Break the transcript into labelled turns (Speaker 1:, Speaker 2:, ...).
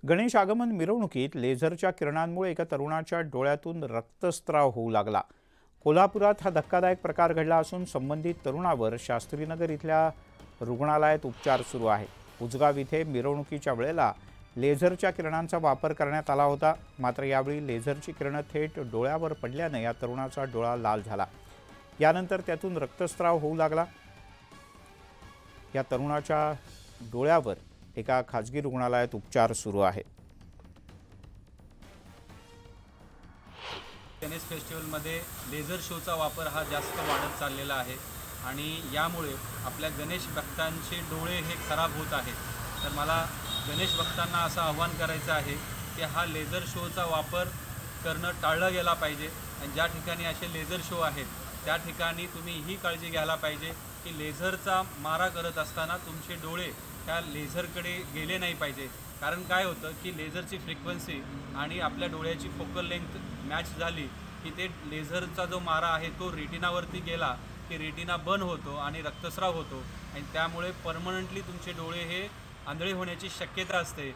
Speaker 1: गणेश आगमन मिरवणुकीत लेझरच्या किरणांमुळे एका तरुणाच्या डोळ्यातून रक्तस्राव होऊ लागला। कोल्हापुरात हा धक्कादायक प्रकार घडला असून संबंधित तरुणावर शास्त्रीनगर इथल्या रुग्णालयात उपचार सुरू आहे। उजगाव इथे मिरवणुकीच्या वेळेला लेझरच्या किरणांचा वापर करण्यात आला होता, मात्र यावेळी लेझरची किरणे थेट डोळ्यावर पडल्याने या तरुणाचा डोळा लाल झाला। यानंतर त्यातून रक्तस्राव होऊ लागला। या तरुणाच्या डोळ्यावर एका खाजगी रुग्णालयात उपचार सुरू आहेत।
Speaker 2: गणेश फेस्टिवलमध्ये लेझर शोचा वापर हा जास्त वाढत चाललेला आहे आणि यामुळे आपल्या गणेश भक्तांचे डोळे हे खराब होत आहेत। तर मला गणेश भक्तांना असं आव्हान करायचं आहे की हा लेझर शोचा वापर करणं टाळलं गेला पाहिजे आणि ज्या ठिकाणी असे लेझर शो आहेत त्या ठिकाणी तुम्ही ही काळजी घ्यायला पाहिजे की लेझरचा मारा करत असताना तुमचे डोळे त्या लेझरकडे गेले नाही पाहिजे। कारण काय होतं की लेझरची फ्रिक्वेन्सी आणि आपल्या डोळ्याची फोकल लेंथ मॅच झाली की ते लेझरचा जो मारा आहे तो रेटिनावरती गेला की रेटिना बर्न होतो आणि रक्तस्राव होतो आणि त्यामुळे परमनंटली तुमचे डोळे हे आंधळे होण्याची शक्यता असते।